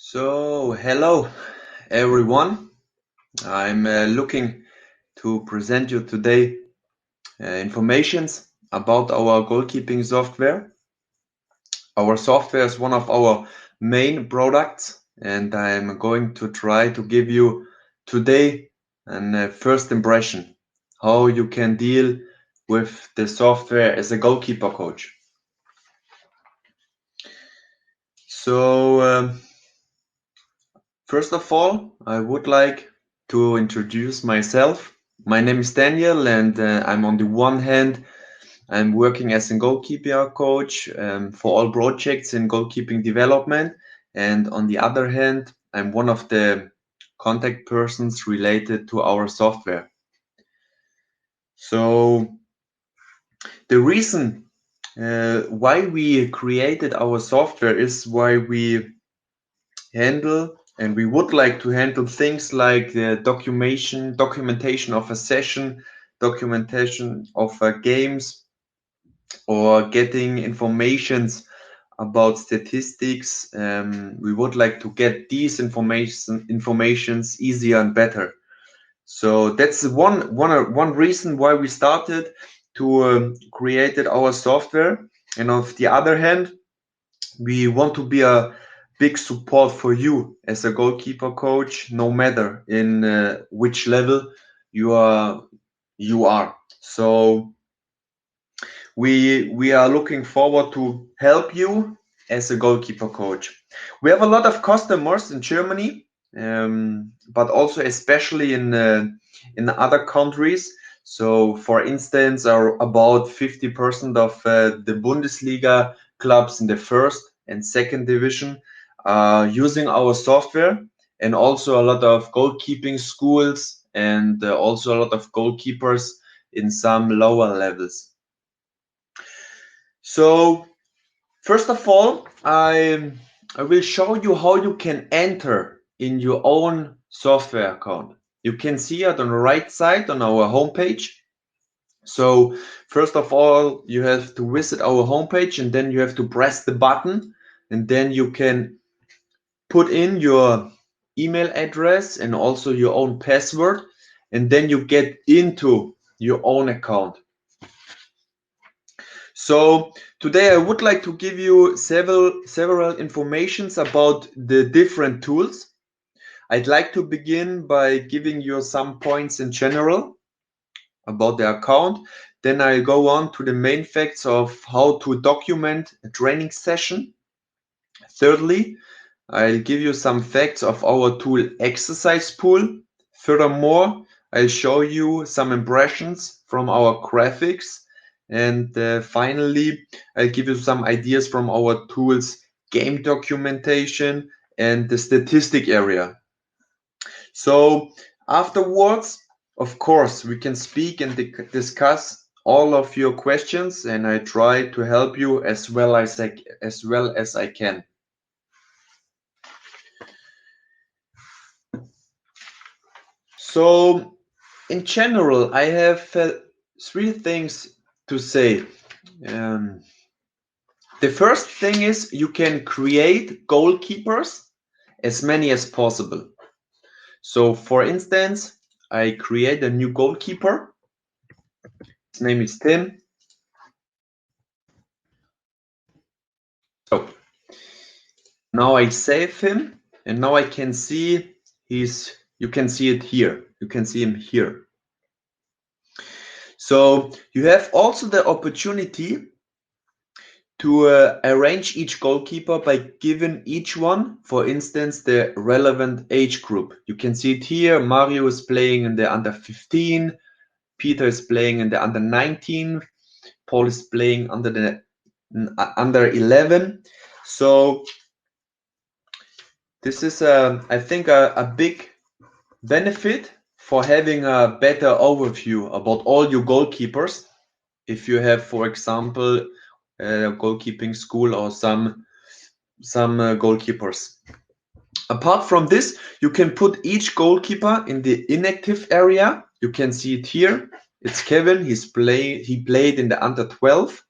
So, hello everyone. I'm looking to present you today informations about our goalkeeping software. Our software is one of our main products, and I'm going to try to give you today a first impression how you can deal with the software as a goalkeeper coach. So, first of all, I would like to introduce myself. My name is Daniel, and I'm on the one hand, I'm working as a goalkeeper coach for all projects in goalkeeping development. And on the other hand, I'm one of the contact persons related to our software. So the reason why we created our software is why we handle and we would like to handle things like the documentation of a session, documentation of games, or getting informations about statistics. We would like to get these informations easier and better. So that's one reason why we started to created our software. And on the other hand, we want to be a big support for you as a goalkeeper coach, no matter in which level you are. So we are looking forward to help you as a goalkeeper coach. We have a lot of customers in Germany, but also especially in other countries. So, for instance, about 50% of the Bundesliga clubs in the first and second division are using our software, and also a lot of goalkeeping schools and also a lot of goalkeepers in some lower levels. So first of all, I will show you how you can enter in your own software account. You can see it on the right side on our homepage. So first of all, you have to visit our homepage, and then you have to press the button, and then you can put in your email address and also your own password, and then you get into your own account. So today I would like to give you several informations about the different tools. I'd like to begin by giving you some points in general about the account. Then I'll go on to the main facts of how to document a training session. Thirdly, I'll give you some facts of our tool exercise pool. Furthermore, I'll show you some impressions from our graphics. And finally, I'll give you some ideas from our tools game documentation and the statistic area. So afterwards, of course, we can speak and discuss all of your questions, and I try to help you as well as I can. So in general, I have three things to say. The first thing is you can create goalkeepers, as many as possible. So for instance, I create a new goalkeeper. His name is Tim. So now I save him, and now I can see you can see it here. You can see him here. So you have also the opportunity to arrange each goalkeeper by giving each one, for instance, the relevant age group. You can see it here. Mario is playing in the under 15. Peter is playing in the under 19. Paul is playing under the under 11. So this is, I think, a big benefit for having a better overview about all your goalkeepers. If you have, for example, a goalkeeping school or some goalkeepers. Apart from this, you can put each goalkeeper in the inactive area. You can see it here. It's Kevin. He played in the under 12.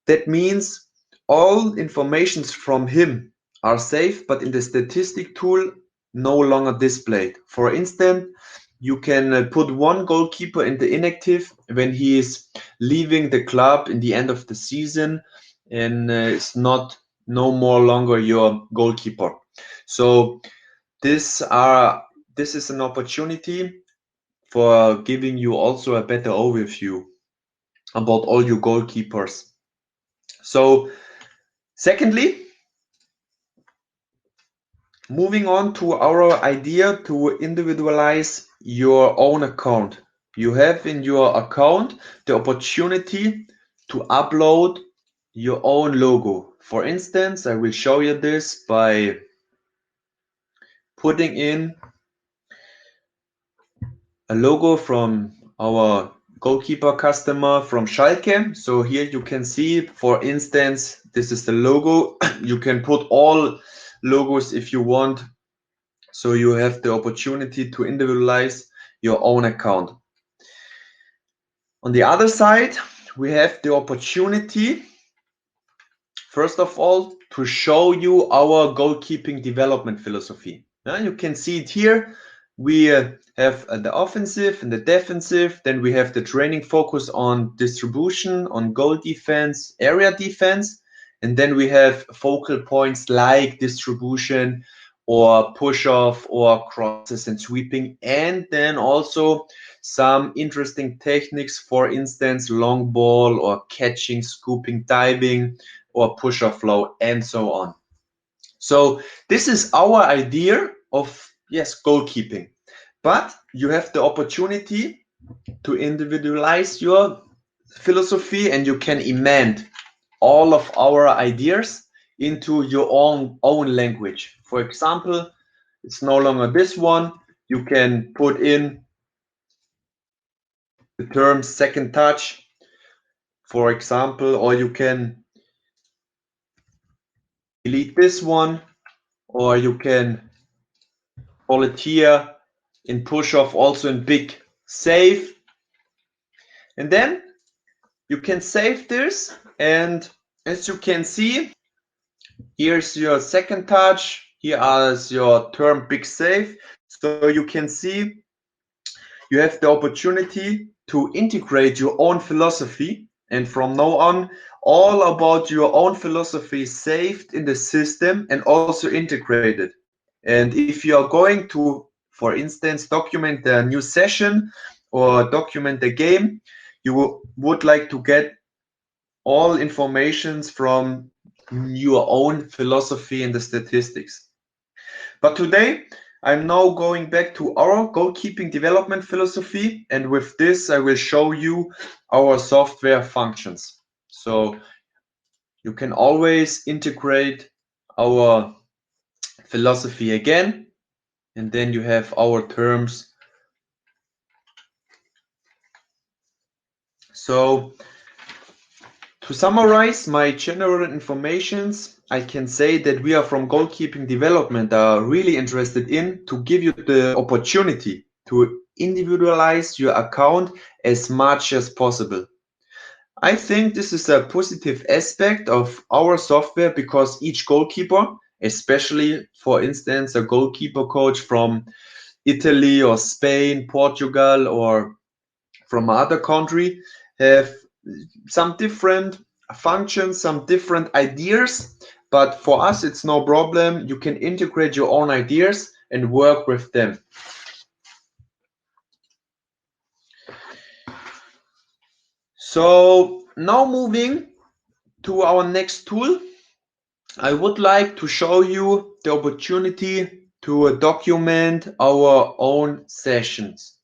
That means all informations from him are safe, but in the statistic tool no longer displayed. For instance, you can put one goalkeeper in the inactive when he is leaving the club in the end of the season and is not no more longer your goalkeeper. So this is an opportunity for giving you also a better overview about all your goalkeepers. So secondly, moving on to our idea to individualize your own account. You have in your account the opportunity to upload your own logo. For instance, I will show you this by putting in a logo from our goalkeeper customer from Schalke. So here you can see, for instance, this is the logo. You can put all logos if you want. So you have the opportunity to individualize your own account. On the other side, we have the opportunity, first of all, to show you our goalkeeping development philosophy. You can see it here. We have the offensive and the defensive. Then we have the training focus on distribution, on goal defense, area defense. And then we have focal points like distribution or push-off or crosses and sweeping. And then also some interesting techniques, for instance, long ball or catching, scooping, diving, or push-off flow, and so on. So this is our idea of, yes, goalkeeping. But you have the opportunity to individualize your philosophy, and you can amend all of our ideas into your own language. For example, it's no longer this one. You can put in the term second touch, for example, or you can delete this one, or you can call it here in push-off, also in big save. And then you can save this, and as you can see, here's your second touch, here is your term big save. So you can see you have the opportunity to integrate your own philosophy, and from now on, all about your own philosophy is saved in the system and also integrated. And if you are going to, for instance, document a new session or document a game, you would like to get all informations from your own philosophy and the statistics. But today, I'm now going back to our goalkeeping development philosophy, and with this, I will show you our software functions. So you can always integrate our philosophy again, and then you have our terms. So to summarize my general informations, I can say that we are from Goalkeeping Development are really interested in to give you the opportunity to individualize your account as much as possible. I think this is a positive aspect of our software because each goalkeeper, especially for instance a goalkeeper coach from Italy or Spain, Portugal, or from other country, have some different functions, some different ideas, but for us it's no problem. You can integrate your own ideas and work with them. So now moving to our next tool, I would like to show you the opportunity to document our own sessions.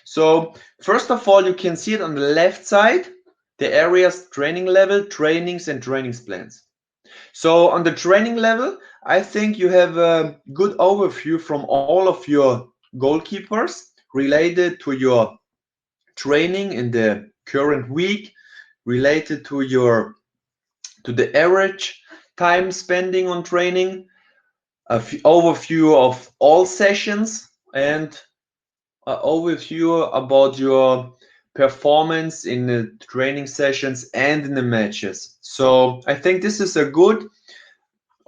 So first of all, you can see it on the left side, the areas training level, trainings, and trainings plans. So on the training level, I think you have a good overview from all of your goalkeepers related to your training in the current week, related to the average time spending on training, an overview of all sessions, and an overview about your performance in the training sessions and in the matches. So I think this is a good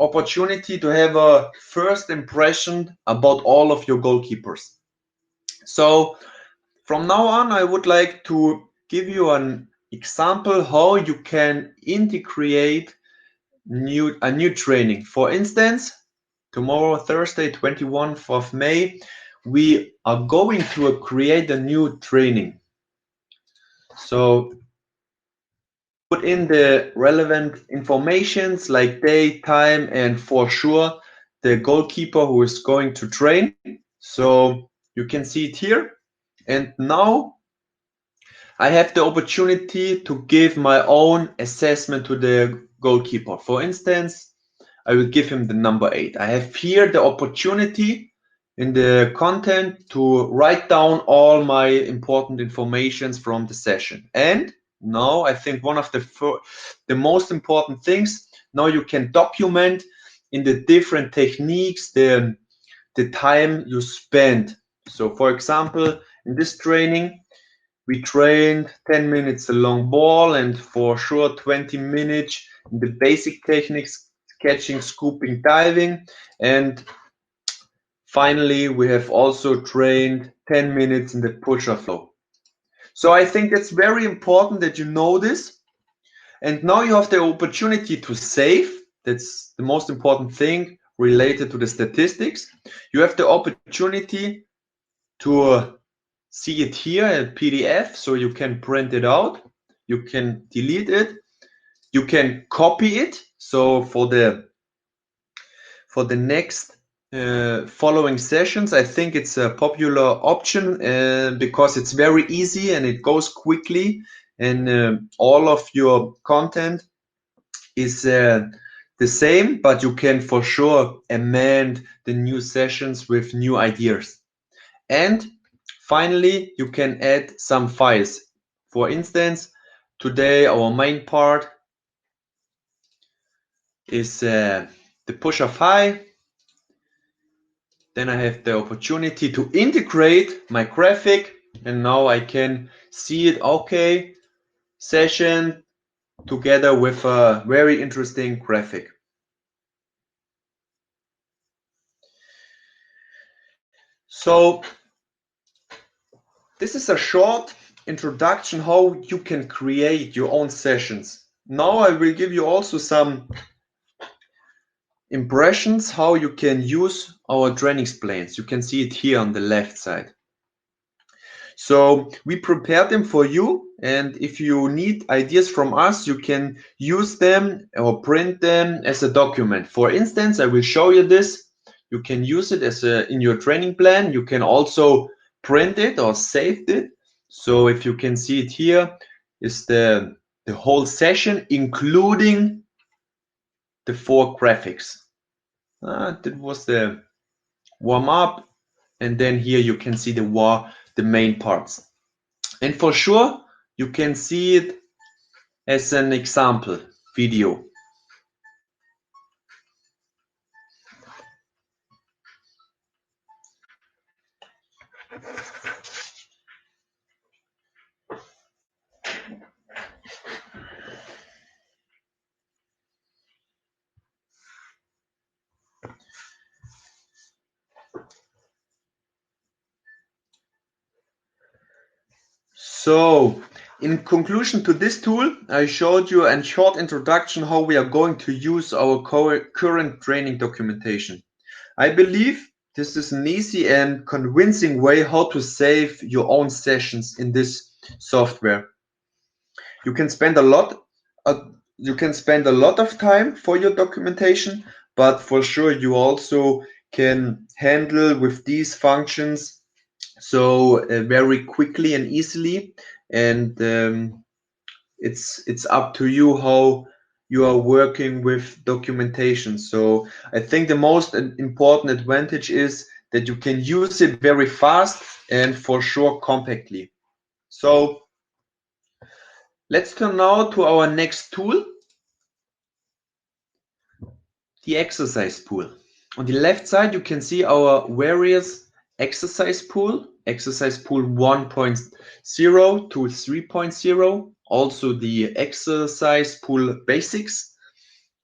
opportunity to have a first impression about all of your goalkeepers. So from now on, I would like to give you an example how you can integrate a new training. For instance, tomorrow, Thursday, 21st of May, we are going to create a new training. So put in the relevant informations like day, time, and for sure the goalkeeper who is going to train. So you can see it here. And now I have the opportunity to give my own assessment to the goalkeeper. For instance, I will give him the number 8. I have here the opportunity in the content to write down all my important informations from the session. And now I think one of the most important things, now you can document in the different techniques the time you spend. So for example, in this training, we trained 10 minutes a long ball and for sure 20 minutes in the basic techniques, catching, scooping, diving. And finally, we have also trained 10 minutes in the pusher flow. So I think it's very important that you know this. And now you have the opportunity to save. That's the most important thing related to the statistics. You have the opportunity to see it here in PDF, so you can print it out, you can delete it, you can copy it. So for the next following sessions, I think it's a popular option because it's very easy and it goes quickly, and all of your content is the same, but you can for sure amend the new sessions with new ideas. And finally, you can add some files. For instance, today our main part is the push-up high. Then I have the opportunity to integrate my graphic, and now I can see it, okay, session together with a very interesting graphic. So this is a short introduction how you can create your own sessions. Now I will give you also some impressions how you can use our training plans. You can see it here on the left side. So we prepared them for you, and if you need ideas from us, you can use them or print them as a document. For instance, I will show you this. You can use it as in your training plan. You can also print it or save it. So if you can see it here, is the whole session, including the 4 graphics. That was the warm up, and then here you can see the main parts. And for sure, you can see it as an example video. So, in conclusion to this tool, I showed you a short introduction how we are going to use our current training documentation. I believe this is an easy and convincing way how to save your own sessions in this software. You can spend a lot of time for your documentation, but for sure you also can handle with these functions so very quickly and easily, and it's up to you how you are working with documentation. So I think the most important advantage is that you can use it very fast and for sure compactly. So let's turn now to our next tool, the exercise pool. On the left side, you can see our various exercise pool 1.0 to 3.0, also the exercise pool basics.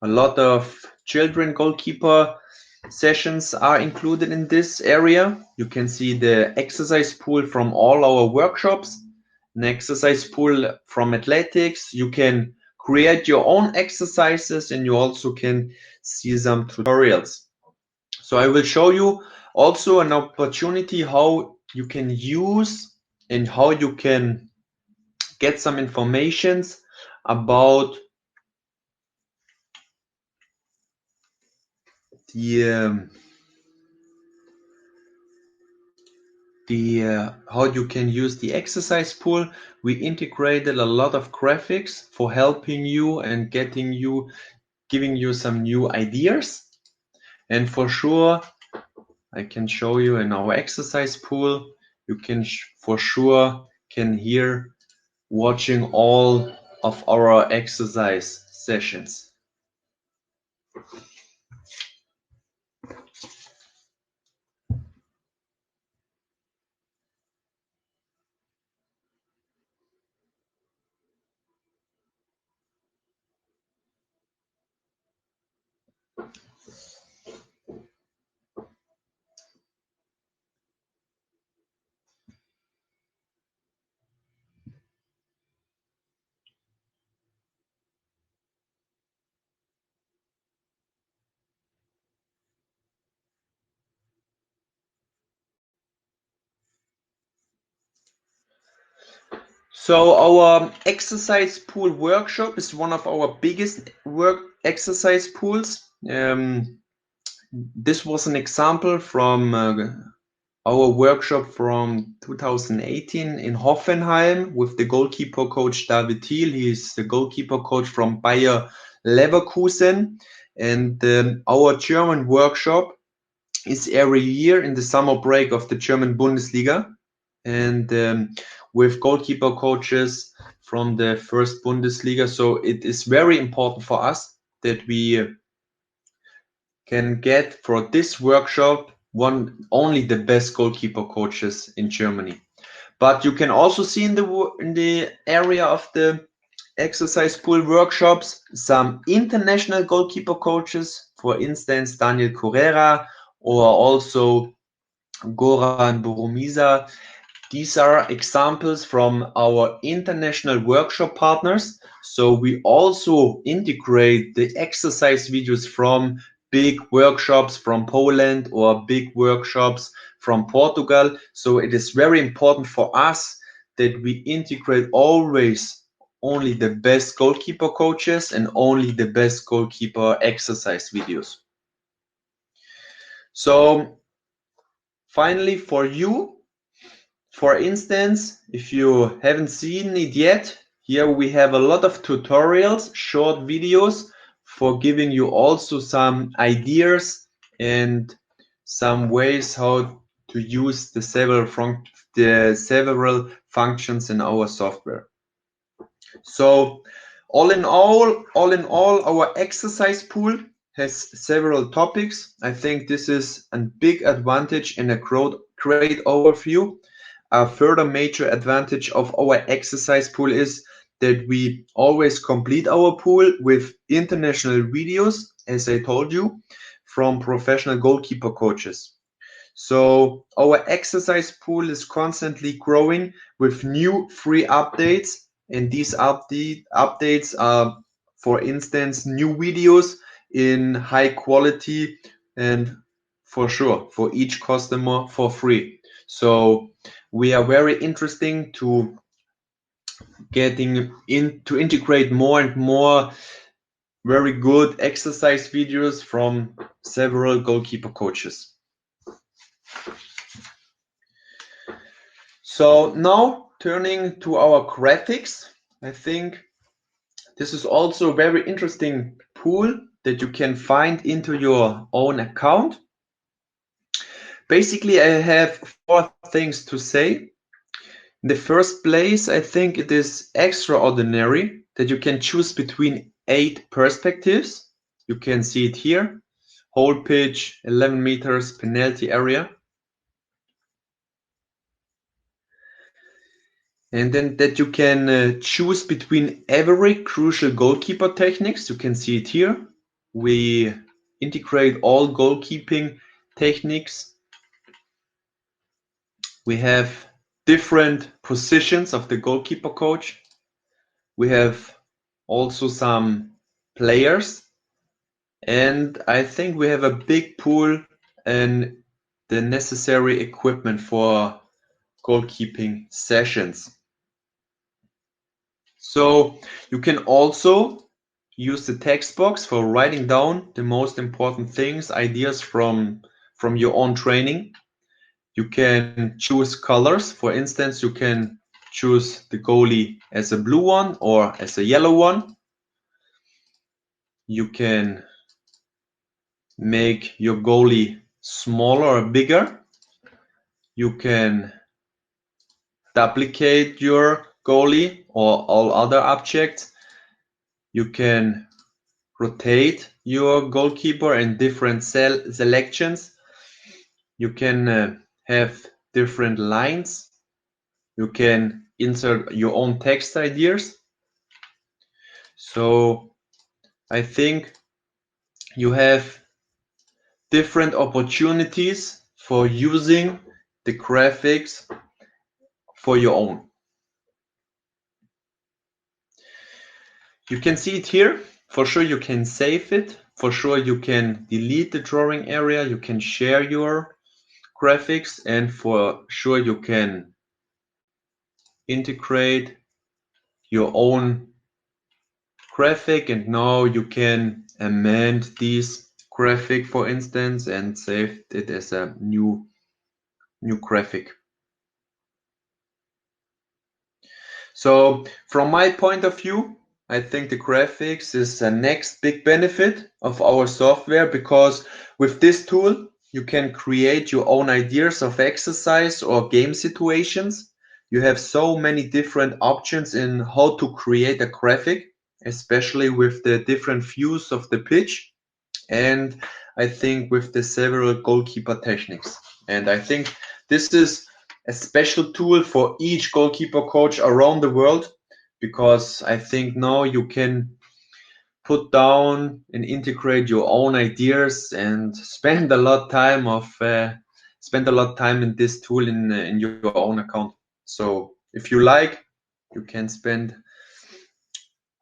A lot of children goalkeeper sessions are included in this area. You can see the exercise pool from all our workshops, an exercise pool from athletics. You can create your own exercises and you also can see some tutorials. So I will show you also an opportunity how you can use and how you can get some informations about the how you can use the exercise pool. We integrated a lot of graphics for helping you and giving you some new ideas. And for sure, I can show you in our exercise pool. You can for sure can hear watching all of our exercise sessions. So our exercise pool workshop is one of our biggest exercise pools. This was an example from our workshop from 2018 in Hoffenheim with the goalkeeper coach David Thiel. He's the goalkeeper coach from Bayer Leverkusen. And our German workshop is every year in the summer break of the German Bundesliga. And with goalkeeper coaches from the first Bundesliga. So it is very important for us that we can get for this workshop only the best goalkeeper coaches in Germany. But you can also see in the area of the exercise pool workshops some international goalkeeper coaches, for instance Daniel Correra or also Goran Boromisa. These are examples from our international workshop partners. So we also integrate the exercise videos from big workshops from Poland or big workshops from Portugal. So it is very important for us that we integrate always only the best goalkeeper coaches and only the best goalkeeper exercise videos. So finally, for you, for instance, if you haven't seen it yet, here we have a lot of tutorials, short videos for giving you also some ideas and some ways how to use the several functions in our software. So all in all, our exercise pool has several topics. I think this is a big advantage and a great overview. A further major advantage of our exercise pool is that we always complete our pool with international videos, as I told you, from professional goalkeeper coaches. So our exercise pool is constantly growing with new free updates, and these updates are, for instance, new videos in high quality and for sure for each customer for free. So we are very interesting to integrate more and more very good exercise videos from several goalkeeper coaches. So now turning to our graphics, I think this is also a very interesting pool that you can find into your own account. Basically, I have 4 things to say. In the first place, I think it is extraordinary that you can choose between 8 perspectives. You can see it here. Whole pitch, 11 meters, penalty area. And then that you can choose between every crucial goalkeeper techniques. You can see it here. we integrate all goalkeeping techniques. We have different positions of the goalkeeper coach. We have also some players, and I think we have a big pool and the necessary equipment for goalkeeping sessions. So you can also use the text box for writing down the most important things, ideas from your own training. You can choose colors. For instance, you can choose the goalie as a blue one or as a yellow one. You can make your goalie smaller or bigger. You can duplicate your goalie or all other objects. You can rotate your goalkeeper in different selections. You can have different lines. You can insert your own text ideas. So I think you have different opportunities for using the graphics for your own. You can see it here. For sure you can save it. For sure you can delete the drawing area. You can share your graphics, and for sure you can integrate your own graphic, and now you can amend this graphic, for instance, and save it as a new graphic. So from my point of view, I think the graphics is the next big benefit of our software, because with this tool you can create your own ideas of exercise or game situations. You have so many different options in how to create a graphic, especially with the different views of the pitch, and I think with the several goalkeeper techniques. And I think this is a special tool for each goalkeeper coach around the world, because I think now you can put down and integrate your own ideas and spend a lot time in this tool in your own account. So if you like, you can spend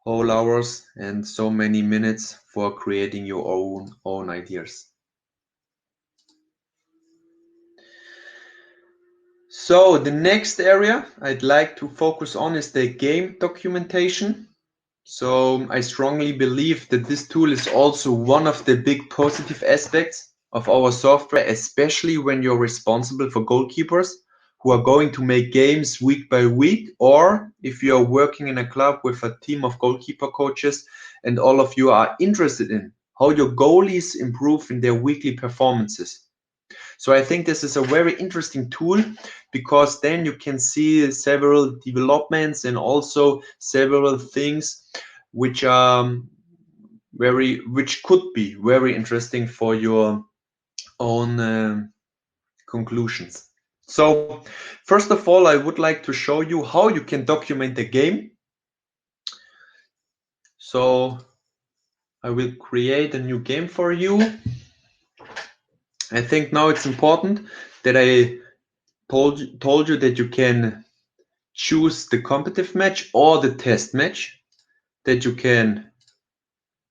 whole hours and so many minutes for creating your own ideas. So the next area I'd like to focus on is the game documentation. So I strongly believe that this tool is also one of the big positive aspects of our software, especially when you're responsible for goalkeepers who are going to make games week by week, or if you're working in a club with a team of goalkeeper coaches and all of you are interested in how your goalies improve in their weekly performances. So I think this is a very interesting tool, because then you can see several developments and also several things which could be very interesting for your own conclusions. So first of all, I would like to show you how you can document a game. So I will create a new game for you. I think now it's important that I told you that you can choose the competitive match or the test match, that you can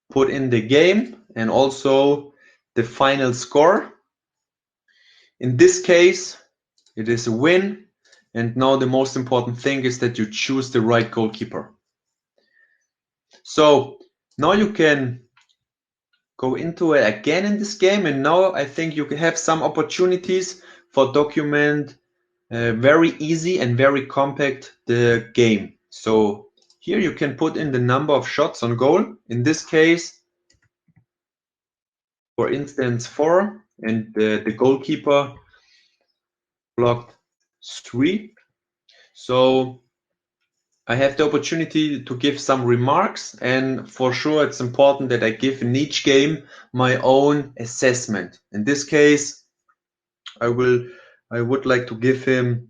put in the game and also the final score. In this case, it is a win. And now the most important thing is that you choose the right goalkeeper. So now you can go into it again in this game, and now I think you can have some opportunities for document very easy and very compact the game. So here you can put in the number of shots on goal. In this case, for instance, 4, and the goalkeeper blocked 3. So I have the opportunity to give some remarks, and for sure it's important that I give in each game my own assessment. In this case, I would like to give him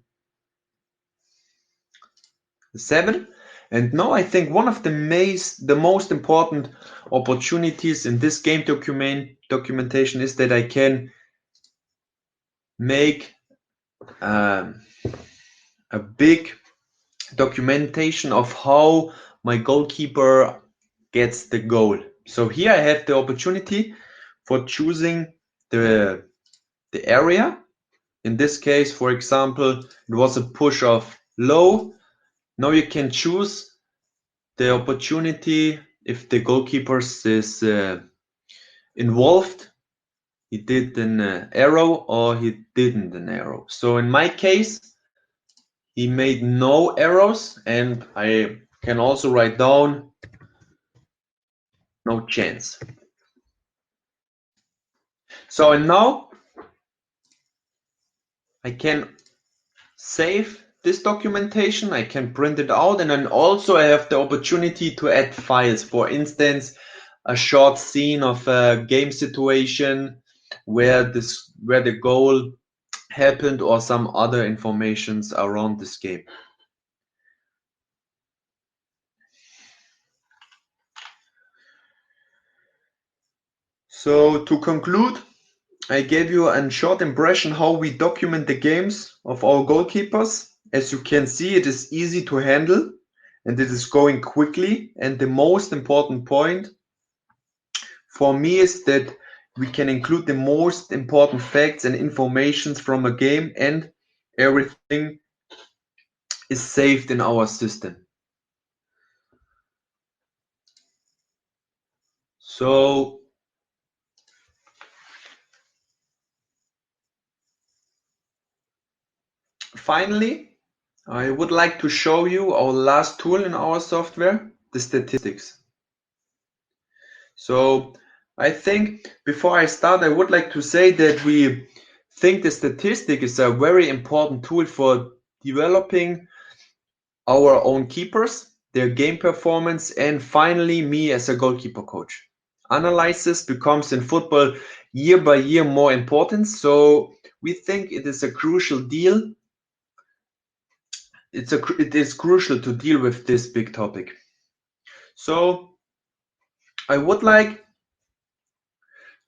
7, And now I think one of the most important opportunities in this game documentation is that I can make a big documentation of how my goalkeeper gets the goal. So here I have the opportunity for choosing the area. In this case, for example, it was a push of low. Now you can choose the opportunity if the goalkeeper is involved. He did an arrow or he didn't an arrow. So in my case, he made no arrows, and I can also write down no chance. So and now I can save this documentation, I can print it out, and then also I have the opportunity to add files. For instance, a short scene of a game situation where the goal happened or some other informations around this game. So to conclude, I gave you a short impression how we document the games of our goalkeepers. As you can see, it is easy to handle and it is going quickly. And the most important point for me is that we can include the most important facts and informations from a game, and everything is saved in our system. So finally, I would like to show you our last tool in our software, the statistics. So I think before I start, I would like to say that we think the statistic is a very important tool for developing our own keepers, their game performance, and finally me as a goalkeeper coach. Analysis becomes in football year by year more important, so we think it is a crucial deal. It is crucial to deal with this big topic. So I would like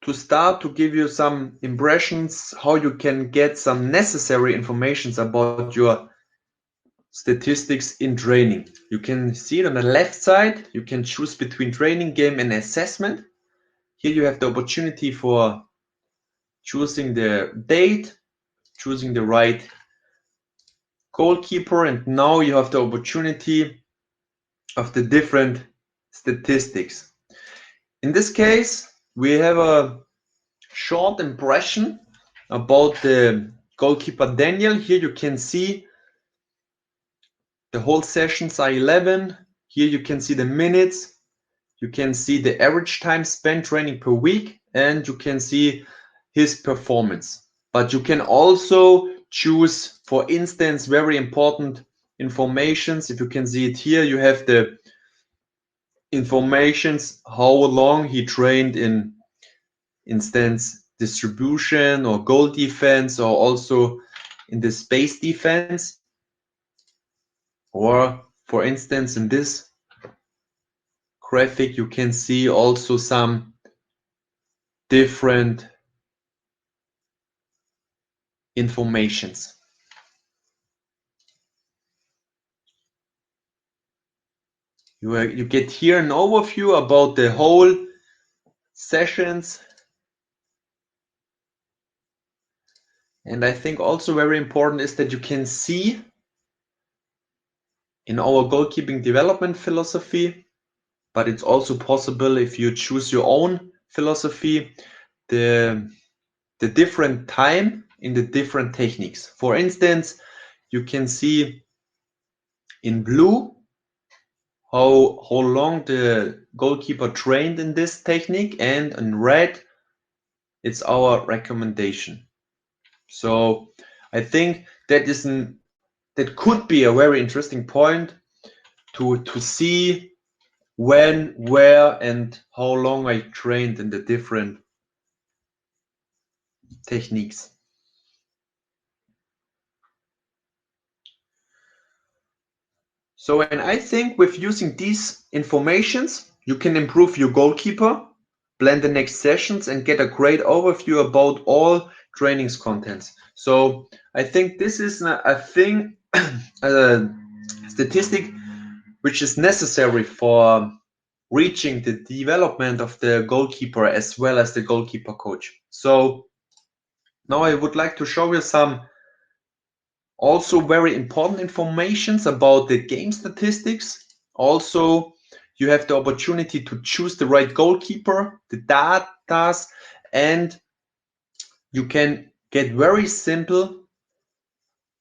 to start to give you some impressions how you can get some necessary information about your statistics in training. You can see it on the left side. You can choose between training, game, and assessment. Here you have the opportunity for choosing the date, choosing the right goalkeeper, and now you have the opportunity of the different statistics. In this case, we have a short impression about the goalkeeper Daniel. Here you can see the whole sessions are 11. Here you can see the minutes. You can see the average time spent training per week, and you can see his performance. But you can also choose, for instance, very important informations. If you can see it here, you have the informations how long he trained in instance distribution or goal defense, or also in the space defense, or for instance in this graphic you can see also some different informations. You get here an overview about the whole sessions, and I think also very important is that you can see in our goalkeeping development philosophy, but it's also possible if you choose your own philosophy, the different time in the different techniques. For instance, you can see in blue how long the goalkeeper trained in this technique, and in red it's our recommendation. So I think that could be a very interesting point to see when, where, and how long I trained in the different techniques. So, and I think with using these informations, you can improve your goalkeeper, plan the next sessions, and get a great overview about all trainings contents. So I think this is a thing, a statistic which is necessary for reaching the development of the goalkeeper as well as the goalkeeper coach. So now I would like to show you some also very important informations about the game statistics. Also, you have the opportunity to choose the right goalkeeper, the data, and you can get very simple,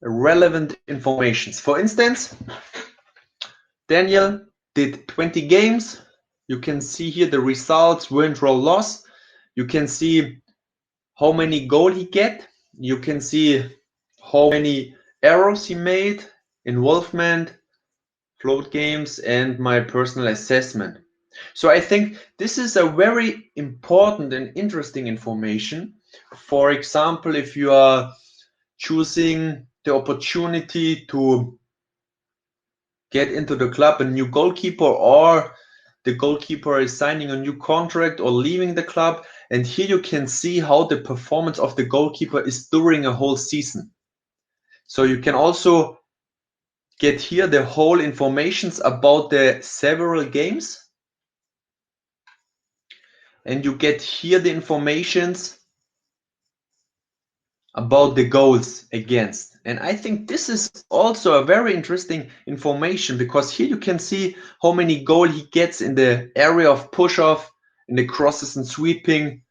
relevant informations. For instance, Daniel did 20 games. You can see here the results, win, draw, loss. You can see how many goals he get. You can see how many errors he made, involvement, float games, and my personal assessment. So I think this is a very important and interesting information. For example, if you are choosing the opportunity to get into the club a new goalkeeper, or the goalkeeper is signing a new contract or leaving the club, and here you can see how the performance of the goalkeeper is during a whole season. So you can also get here the whole informations about the several games, and you get here the informations about the goals against. And I think this is also a very interesting information, because here you can see how many goals he gets in the area of push-off, in the crosses and sweeping,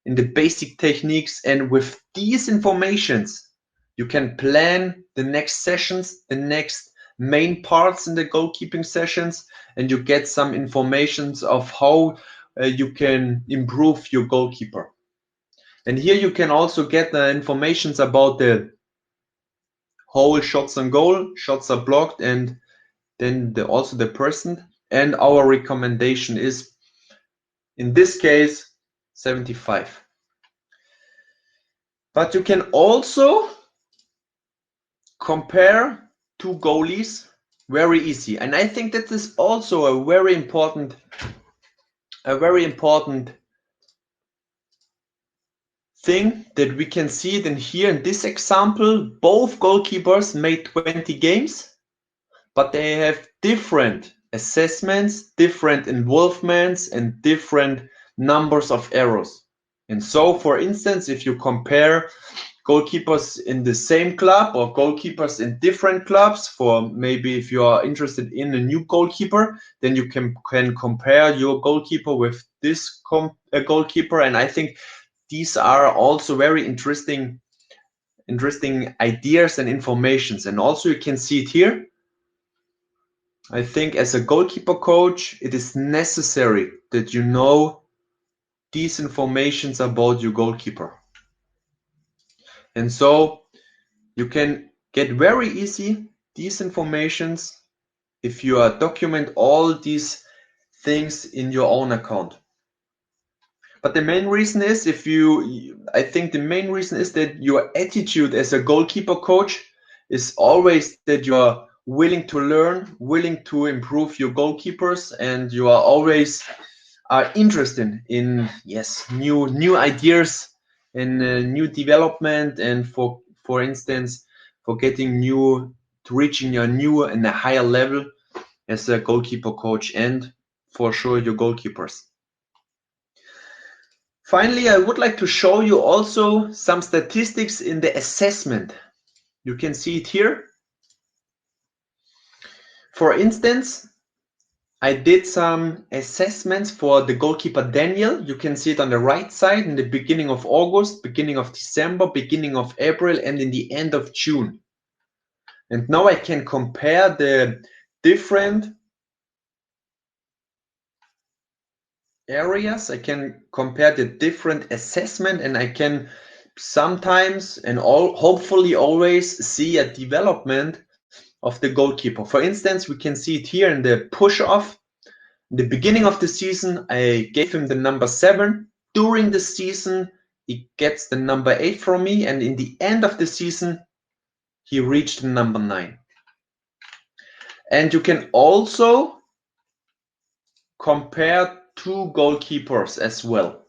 in the basic techniques. And with these informations, you can plan the next sessions, the next main parts in the goalkeeping sessions, and you get some informations of how you can improve your goalkeeper. And here you can also get the informations about the whole shots on goal, shots are blocked, and then also the percent. And our recommendation is, in this case, 75. But you can also compare two goalies very easy. And I think that is also a very important thing that we can see it in here. In this example, both goalkeepers made 20 games, but they have different assessments, different involvements, and different numbers of errors. And so, for instance, if you compare goalkeepers in the same club or goalkeepers in different clubs, for maybe if you are interested in a new goalkeeper, then you can compare your goalkeeper with this goalkeeper. And I think these are also very interesting ideas and informations. And also you can see it here. I think as a goalkeeper coach, it is necessary that you know these informations about your goalkeeper. And so you can get very easy these informations if you document all these things in your own account. But the main reason is, I think the main reason is that your attitude as a goalkeeper coach is always that you are willing to learn, willing to improve your goalkeepers, and you are always interested in new ideas and new development, and for instance for reaching your new and a higher level as a goalkeeper coach, and for sure your goalkeepers. Finally, I would like to show you also some statistics in the assessment. You can see it here. For instance, I did some assessments for the goalkeeper Daniel. You can see it on the right side in the beginning of August, beginning of December, beginning of April, and in the end of June. And now I can compare the different areas. I can compare the different assessment, and I can sometimes and hopefully always see a development of the goalkeeper. For instance, we can see it here in the push-off. In the beginning of the season, I gave him the number 7. During the season, he gets the number 8 from me, and in the end of the season, he reached the number 9. And you can also compare two goalkeepers as well.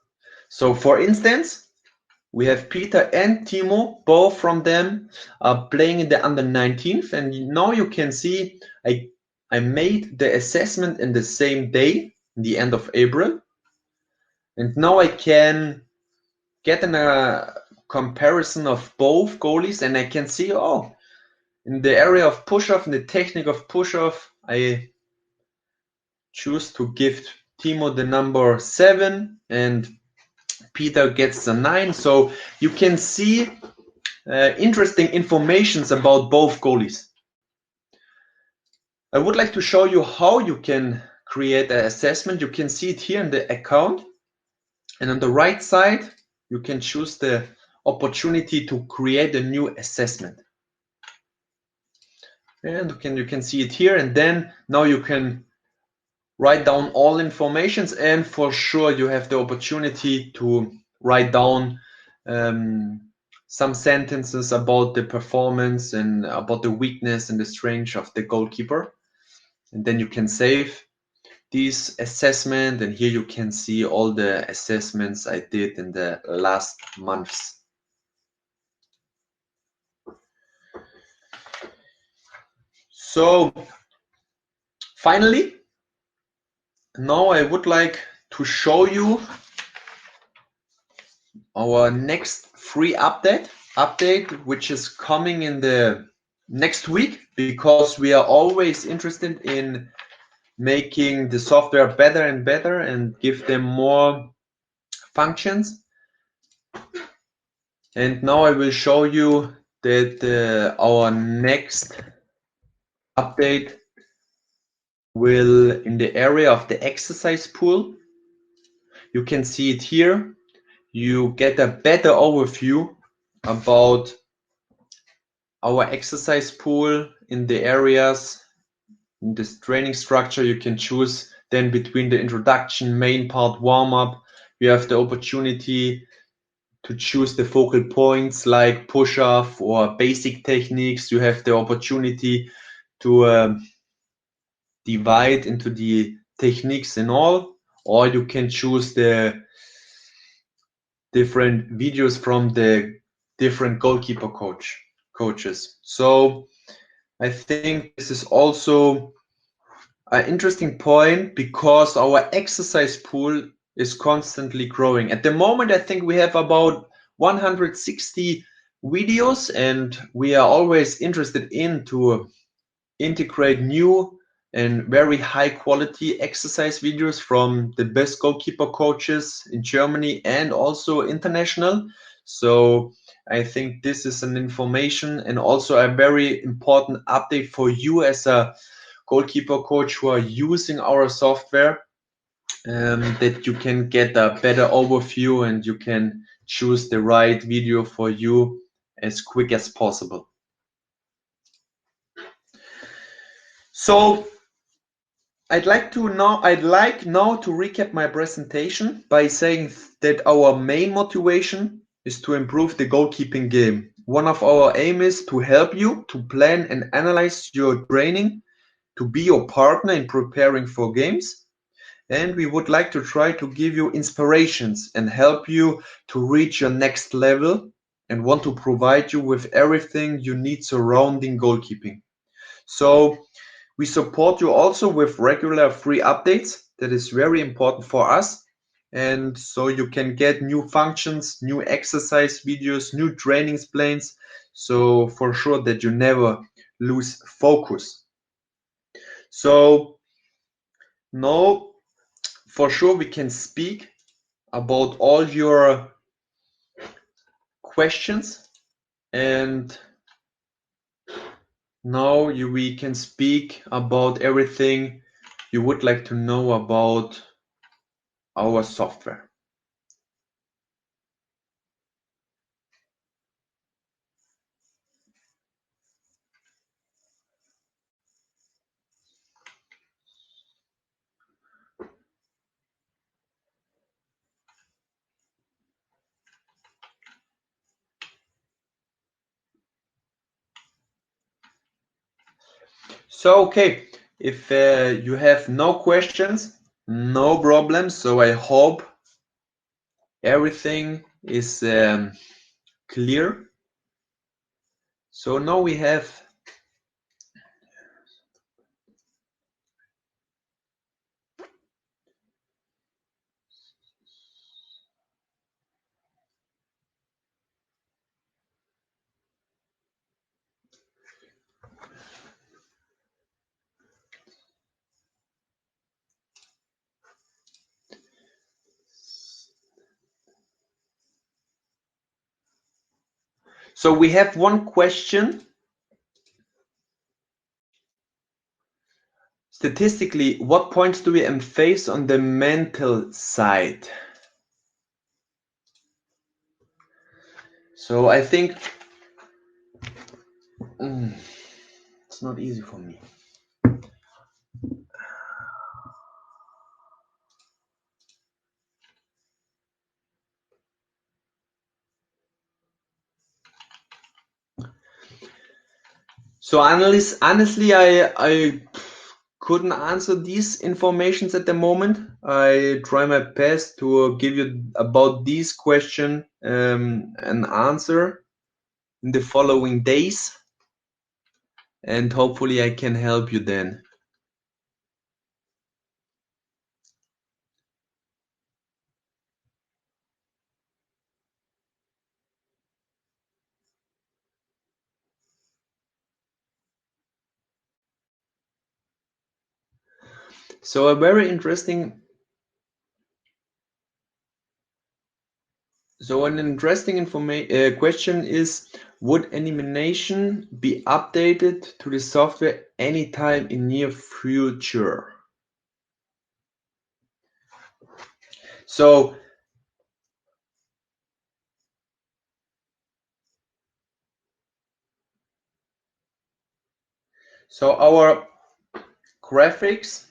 So for instance, we have Peter and Timo, both from them are playing in the under 19th. And now you can see I made the assessment in the same day, in the end of April. And now I can get a comparison of both goalies, and I can see, oh, in the area of push-off, in the technique of push-off, I choose to give Timo the number 7 and Peter gets the 9. So you can see interesting informations about both goalies. I would like to show you how you can create an assessment. You can see it here in the account, and on the right side you can choose the opportunity to create a new assessment. And you can see it here, and then now you can write down all informations, and for sure you have the opportunity to write down some sentences about the performance and about the weakness and the strength of the goalkeeper. And then you can save this assessment, and here you can see all the assessments I did in the last months. So finally, now I would like to show you our next free update, which is coming in the next week, because we are always interested in making the software better and better and give them more functions. And now I will show you that our next update will in the area of the exercise pool. You can see it here. You get a better overview about our exercise pool in the areas. In this training structure, you can choose then between the introduction, main part, warm-up. You have the opportunity to choose the focal points like push-off or basic techniques. You have the opportunity to divide into the techniques in all, or you can choose the different videos from the different goalkeeper coaches. So I think this is also an interesting point, because our exercise pool is constantly growing. At the moment, I think we have about 160 videos, and we are always interested in to integrate new and very high quality exercise videos from the best goalkeeper coaches in Germany and also international. So I think this is an information and also a very important update for you as a goalkeeper coach who are using our software, that you can get a better overview and you can choose the right video for you as quick as possible. So I'd like now to recap my presentation by saying that our main motivation is to improve the goalkeeping game. One of our aim is to help you to plan and analyze your training, to be your partner in preparing for games. And we would like to try to give you inspirations and help you to reach your next level, and want to provide you with everything you need surrounding goalkeeping. So we support you also with regular free updates. That is very important for us. And so you can get new functions, new exercise videos, new training plans. So for sure that you never lose focus. So now for sure we can speak about all your questions, and now we can speak about everything you would like to know about our software. So, okay, If you have no questions, no problem. So I hope everything is clear. So now we have one question. Statistically, what points do we emphasize on the mental side? So I think it's not easy for me. So honestly, I couldn't answer these informations at the moment. I try my best to give you about this question an answer in the following days, and hopefully I can help you then. So a very interesting question is, would animation be updated to the software anytime in near future? So our graphics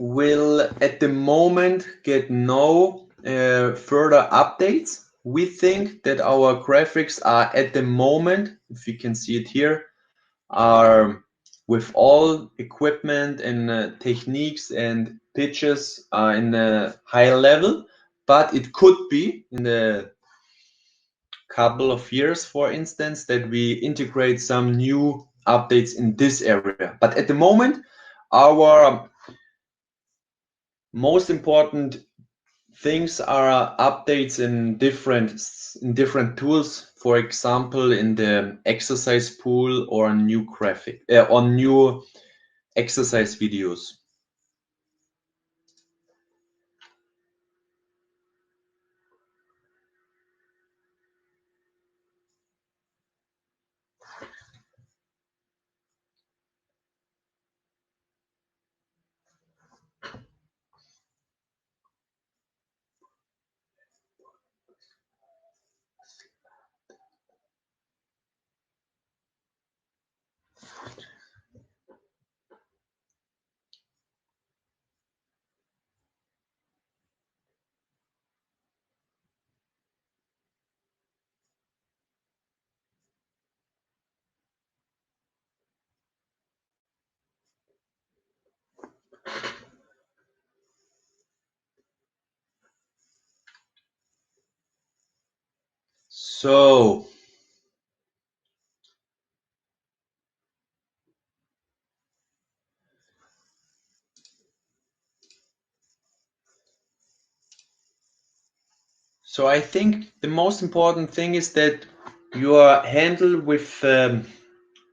will at the moment get no further updates. We think that our graphics are at the moment, if you can see it here, are with all equipment and techniques and pitches in a high level, but it could be in a couple of years, for instance, that we integrate some new updates in this area. But at the moment, our most important things are updates in different tools, for example in the exercise pool or new graphic on new exercise videos. So I think the most important thing is that you are handled with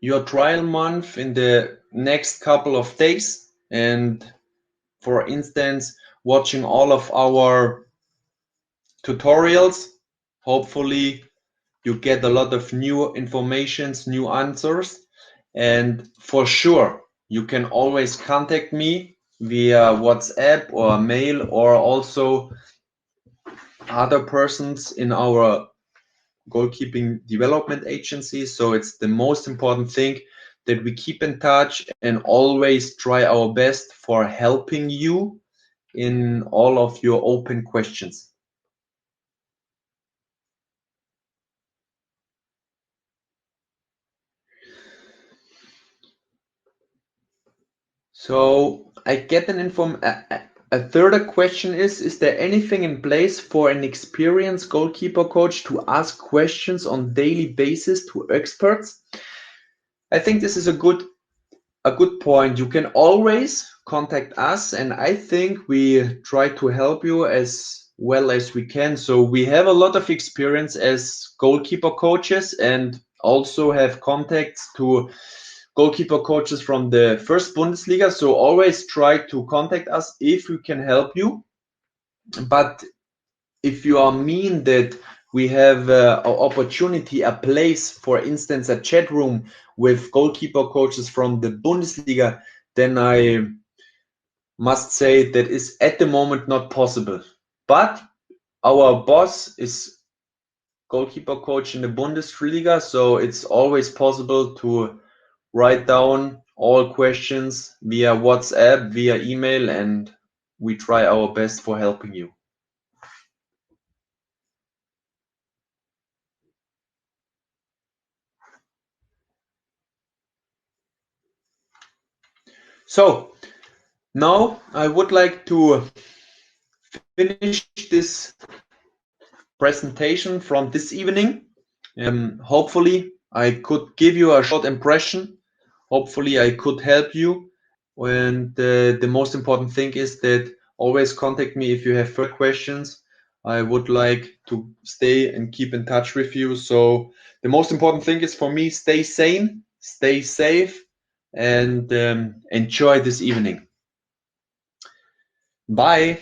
your trial month in the next couple of days, and for instance, watching all of our tutorials. Hopefully you get a lot of new informations, new answers, and for sure you can always contact me via WhatsApp or mail, or also other persons in our goalkeeping development agency. So it's the most important thing that we keep in touch and always try our best for helping you in all of your open questions. So I get an a third question is there anything in place for an experienced goalkeeper coach to ask questions on daily basis to experts? I think this is a good point. You can always contact us, and I think we try to help you as well as we can. So we have a lot of experience as goalkeeper coaches and also have contacts to goalkeeper coaches from the first Bundesliga. So always try to contact us if we can help you. But if you are mean that we have an opportunity, a place, for instance, a chat room with goalkeeper coaches from the Bundesliga, then I must say that is at the moment not possible. But our boss is goalkeeper coach in the Bundesliga, so it's always possible to write down all questions via WhatsApp, via email, and we try our best for helping you. So now I would like to finish this presentation from this evening. Hopefully I could give you a short impression. Hopefully I could help you. And the most important thing is that always contact me if you have further questions. I would like to stay and keep in touch with you. So the most important thing is for me, stay sane, stay safe, and enjoy this evening. Bye.